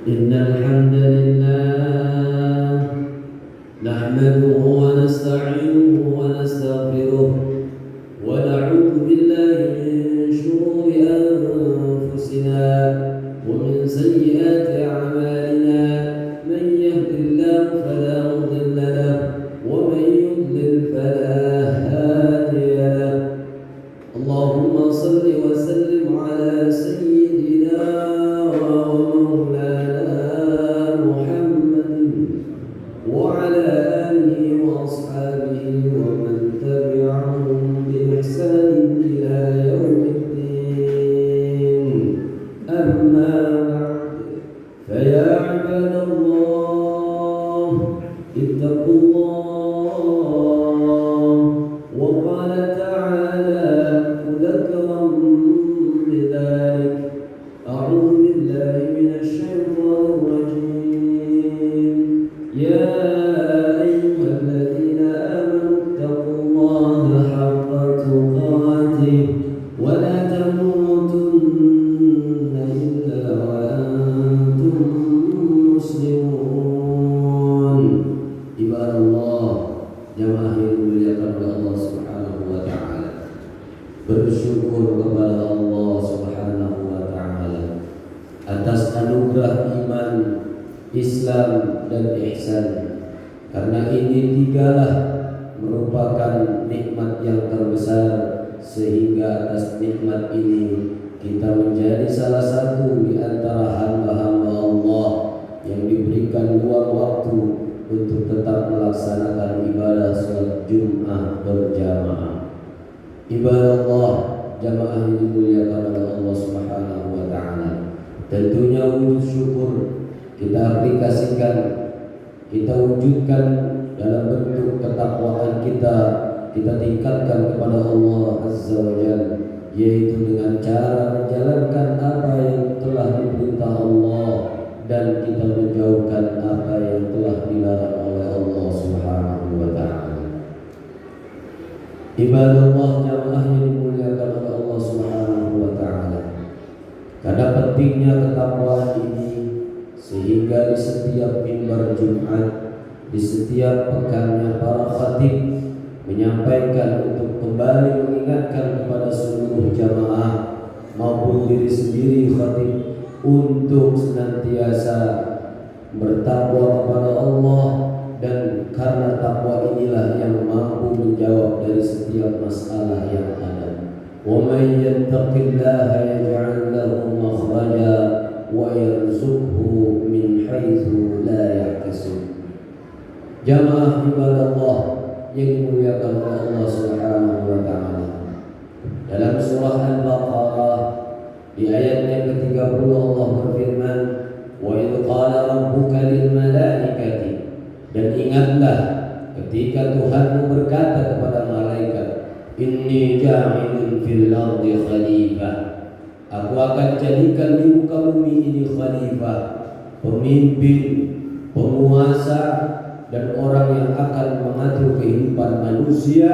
إن الحمد لله نحمده ونستعينه ونستغفره ونعوذ بالله من شرور أنفسنا ومن سيئات أعمالنا من يهد الله فلا مضل له ومن يضلل فلا هادي له اللهم صل وسلم على سيدنا ومولانا محمد وعلى آله وأصحابه ومن تبعهم بإحسان إلى يوم الدين أما بعد فيا عباد الله اتقوا الله وقال تعالى مذكرا بذلك أعوذ بالله من الشيطان الرجيم يا أيها الذين آمنوا اتقوا الله حق تقاته ولا تموتن إلا وأنتم مسلمون عباد الله jamaah yang dimuliakan oleh Allah Subhanahu wa taala. Bersyukur kepada Allah Subhanahu wa taala atas anugerah iman, Islam dan ihsan. Karena ini tigalah merupakan nikmat yang terbesar, sehingga atas nikmat ini kita menjadi salah satu di antara hamba-hamba Allah yang diberikan luang waktu untuk tetap melaksanakan ibadah salat Jumat berjamaah. Ibadah Allah jamaah yang dimuliakan oleh Allah Subhanahu wa taala. Tentunya wujud syukur kita aplikasikan, kita wujudkan dalam bentuk ketakwaan kita tingkatkan kepada Allah Azza wa Jalla, yaitu dengan cara menjalankan apa yang telah diperintah Allah dan kita menjauhkan apa yang telah dilarang oleh Allah Subhanahu wa taala. Ibadallah jamaah yang dimuliakan oleh Allah Subhanahu wa taala. Karena pentingnya ketakwaan ini, sehingga di setiap mimbar Jumat, di setiap pekannya para khatib menyampaikan untuk kembali mengingatkan kepada seluruh jamaah maupun diri sendiri khatib untuk senantiasa bertakwa kepada Allah, dan karena takwa inilah yang mampu menjawab dari setiap masalah yang ada. Wa may yattaqillaha yaj'al lahu makhraja wa yarzuqhu min haitsu la yahtasib. Jamaah ibadallah yang dimuliakan oleh Allah Subhanahu wa taala. Dalam surah Al-Baqarah di ayat yang ke-30 Allah berfirman, "Wa idz qala rabbuka lil malaikati," dan ingatlah ketika Tuhanmu berkata kepada malaikat, "Inni ja'ilun fil ardi khalifah." Aku akan jadikan di muka bumi ini khalifah, pemimpin, penguasa, dan orang yang akan mengatur kehidupan manusia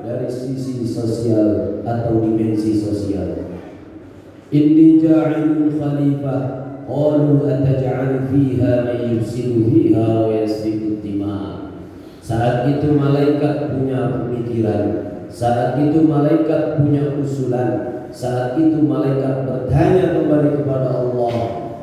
dari sisi sosial atau dimensi sosial. Inni ja'ilun khalifah qalu ataj'al fiha man yufsidu fiha wa yasfiku dima'. Saat itu malaikat punya pemikiran, saat itu malaikat punya usulan, saat itu malaikat bertanya kembali kepada Allah,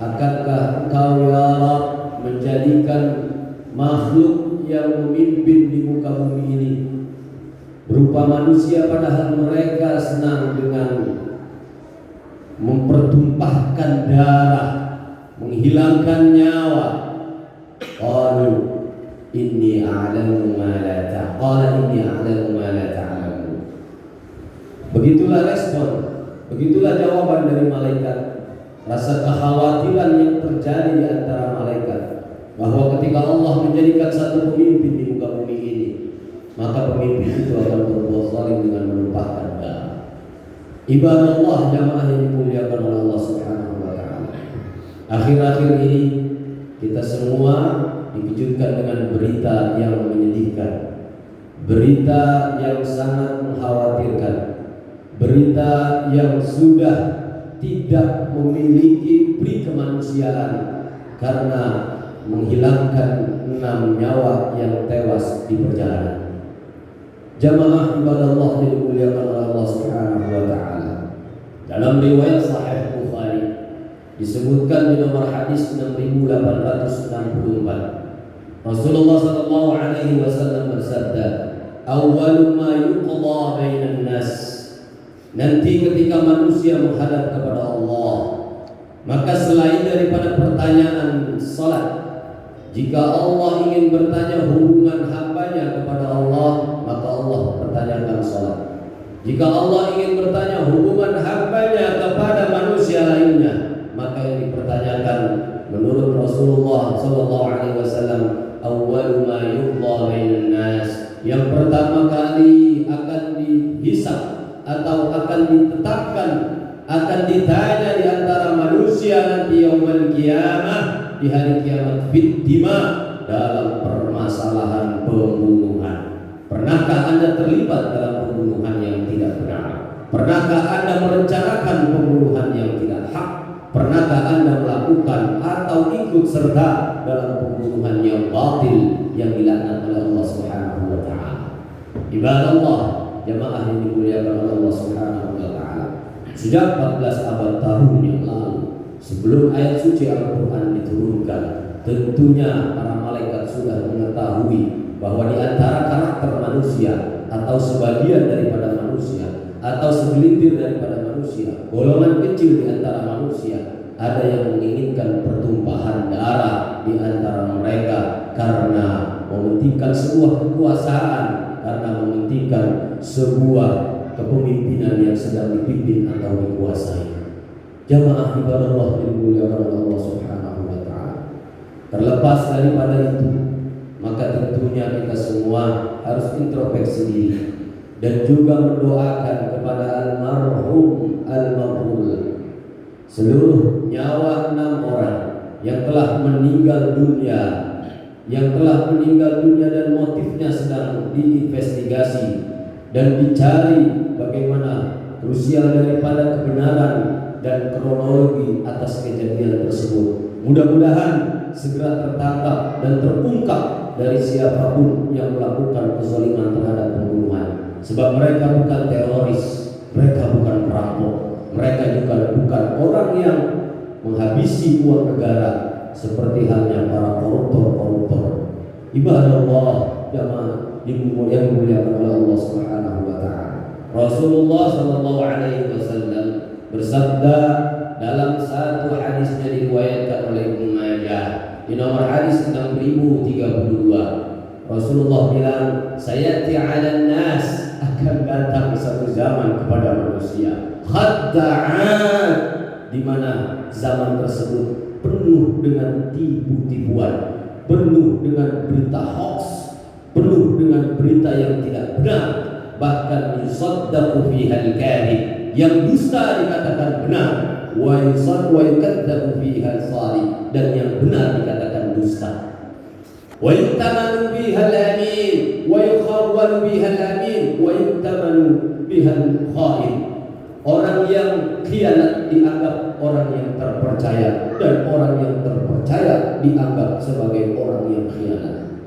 akankah engkau ya Rabb menjadikan makhluk yang memimpin di muka bumi ini berupa manusia, padahal mereka senang dengan mempertumpahkan darah, menghilangkan nyawa. Qalu inni a'lamu ma la ta'lamun. Begitulah respon, begitulah jawaban dari malaikat. Rasa kekhawatiran yang terjadi di antara malaikat, bahwa ketika Allah menjadikan satu pemimpin di muka bumi ini, maka pemimpin itu akan berbuat zalim dengan menumpahkan darah. Ibadah Allah jamaah yang dimuliakan oleh Allah Subhanahu wa taala. Akhir-akhir ini kita semua dikejutkan dengan berita yang menyedihkan, berita yang sangat mengkhawatirkan, berita yang sudah tidak memiliki pri kemanusiaan, karena menghilangkan 6 nyawa yang tewas di perjalanan. Jamaah ibadallah dimuliakan oleh Allah Subhanahu wa taala. Dalam riwayat Sahih Bukhari disebutkan di nomor hadis 6864, Rasulullah sallallahu alaihi wasallam bersabda, "Awwalu ma yuqda bainan nas." Nanti ketika manusia menghadap kepada Allah, maka selain daripada pertanyaan salat, jika Allah ingin bertanya hubungan hambanya kepada Allah, maka Allah pertanyakan salat. Jika Allah ingin bertanya hubungan hambanya kepada manusia lainnya, maka yang dipertanyakan menurut Rasulullah SAW, awwalu ma yuqda bainan nas, yang pertama kali akan dihisab atau akan ditetapkan, akan ditanya di antara manusia nanti yaumul qiyamah, di hari kiamat, fid dima, dalam permasalahan pembunuhan. Pernahkah Anda terlibat dalam pembunuhan yang tidak benar? Pernahkah Anda merencanakan pembunuhan yang tidak hak? Pernahkah Anda melakukan atau ikut serta dalam pembunuhan yang batil yang dilaknat oleh Allah Subhanahu wa taala? Ibadallah, jamaah yang dimuliakan oleh Allah Subhanahu wa taala. Sejak 14 abad tahun yang lalu, sebelum ayat suci Al-Qur'an diturunkan, tentunya para malaikat sudah mengetahui bahwa di antara karakter manusia atau sebagian daripada manusia atau segelintir daripada manusia, golongan kecil di antara manusia, ada yang menginginkan pertumpahan darah di antara mereka karena mementingkan sebuah kekuasaan, karena mementingkan sebuah kepemimpinan yang sedang dipimpin atau dikuasai. Jamaah ibadallah dimuliakan oleh Allah Subhanahu wa taala. Terlepas daripada itu, maka tentunya kita semua harus introspeksi diri dan juga mendoakan kepada almarhum al-maqbul, seluruh nyawa 6 orang yang telah meninggal dunia, dan motifnya sedang diinvestigasi dan dicari bagaimana krusial daripada kebenaran dan kronologi atas kejadian tersebut. Mudah-mudahan segera tertangkap dan terungkap dari siapapun yang melakukan kezaliman terhadap pembunuhan. Sebab mereka bukan teroris, mereka bukan perampok, mereka juga bukan orang yang menghabisi uang negara seperti halnya para koruptor. Ibadallah, jamaah yang dimuliakan oleh Allah Subhanahu wa taala. Rasulullah sallallahu alaihi wasallam bersabda dalam satu hadisnya diriwayatkan oleh Ibnu Majah di nomor hadis 6032, Rasulullah bilang, sayati 'alan nas, akan datang satu zaman kepada manusia, khadda'an, di mana zaman tersebut penuh dengan tipu-tipuan, penuh dengan berita hoax, penuh dengan berita yang tidak benar, bahkan yusaddaqu fihal kadhib, yang dusta dikatakan benar, wa yukadzdzabu fihal shadid, dan yang benar dikatakan dusta. Wa yuttamanu bihal amin wa yukhawwalu bihal amin wa yuttamanu bihal khain. Orang yang khianat dianggap orang yang terpercaya, dan orang yang terpercaya dianggap sebagai orang yang khianat.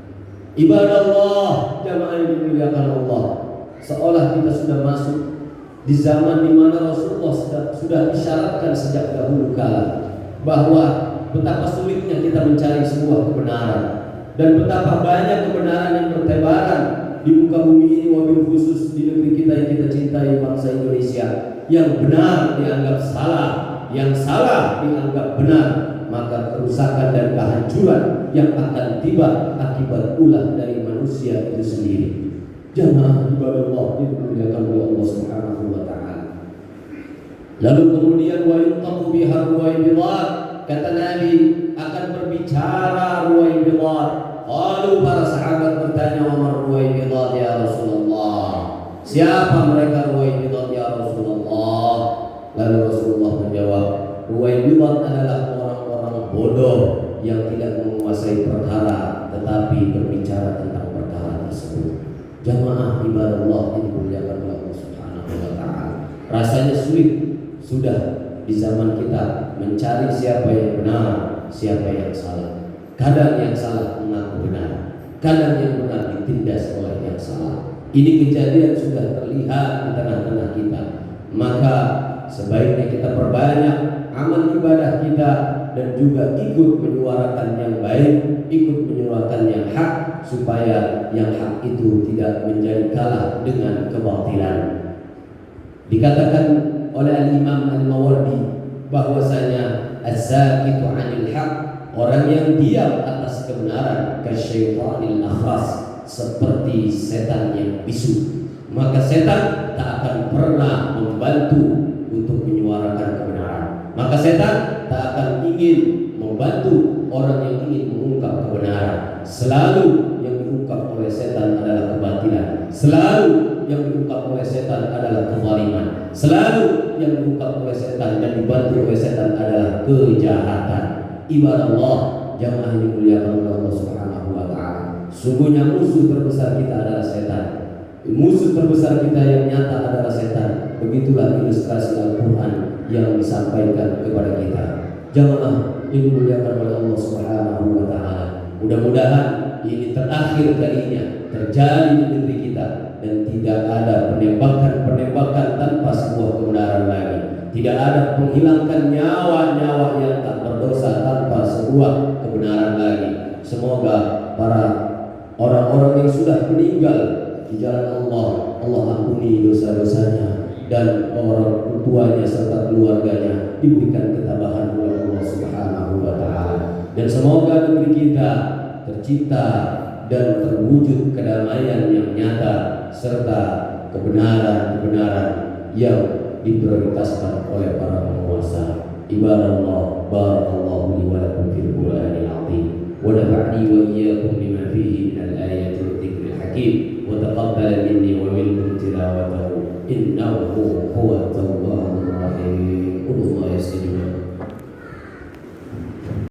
Ibadallah, jamaah yang dimuliakan Allah, seolah kita sudah masuk di zaman di mana Rasulullah sudah isyaratkan sejak dahulu kala bahwa betapa sulitnya kita mencari sebuah kebenaran, dan betapa banyak kebenaran yang bertebaran di muka bumi ini, wabil khusus di negeri kita yang kita cintai, bangsa Indonesia. Yang benar dianggap salah, yang salah dianggap benar, maka kerusakan dan kehancuran yang akan tiba akibat ulah dari manusia itu sendiri. Jamaah ibadallah dimuliakan oleh Allah Subhanahu wa taala. Lalu kemudian wa yuntaqu biha ruwaibidat, kata Nabi akan berbicara ruwaibidat. Lalu para sahabat bertanya, wa ruwaibidat ya Rasulullah, siapa mereka ruwaibidat ya Rasulullah? Lalu Rasulullah menjawab, ruwaibidat adalah orang-orang bodoh yang tidak menguasai perkara tetapi berbicara tentang perkara tersebut. Jamaah ibadallah yang dimuliakan oleh Allah Subhanahu wa taala. Rasanya sulit sudah di zaman kita mencari siapa yang benar, siapa yang salah. Kadang yang salah mengaku benar, kadang yang benar ditindas oleh yang salah. Ini kejadian sudah terlihat di tengah-tengah kita. Maka sebaiknya kita perbanyak amal ibadah kita dan juga ikut menyuarakan yang baik, ikut menyuarakan yang hak, supaya yang hak itu tidak menjadi kalah dengan kebatilan. Dikatakan oleh Al-Imam Al-Mawardi bahwasanya as-sakitu 'anil haq, orang yang diam atas kebenaran, kasyaitanil akhras, seperti setan yang bisu. Maka setan tak akan pernah membantu untuk menyuarakan kebenaran. Maka setan tak akan ingin membantu orang yang ingin mengungkap kebenaran. Selalu yang diungkap oleh setan adalah kebatilan. Selalu yang diungkap oleh setan adalah kezaliman. Selalu yang diungkap oleh setan dan dibantu oleh setan adalah kejahatan. Ibadah Allah, jamaah yang dimuliakan oleh Allah Subhanahu wa taala. Sungguhnya musuh terbesar kita adalah setan. Musuh terbesar kita yang nyata adalah setan. Begitulah ilustrasi Al-Quran yang disampaikan kepada kita. Jamaah yang dimuliakan oleh Allah Subhanahu wa taala. Mudah-mudahan ini terakhir kalinya terjadi di negeri kita dan tidak ada penembakan tanpa sebuah kebenaran lagi. Tidak ada menghilangkan nyawa-nyawa yang tak berdosa tanpa sebuah kebenaran lagi. Semoga para orang-orang yang sudah meninggal di jalan Allah, Allah ampuni dosa-dosanya, dan orang tuanya serta keluarganya diberikan ketabahan oleh Allah Subhanahu wa taala. Dan semoga negeri kita tercipta dan terwujud kedamaian yang nyata serta kebenaran-kebenaran yang diprioritaskan oleh para penguasa. Ibadallah, barakallahu li wa lakum fil Qur'anil azim wa nafa'ni wa iyyakum bima fihi min al-ayati wa dzikril hakim wa taqabbal minni wa minkum tilawatahu innahu huwa tawwabur rahim. Allah yastajib.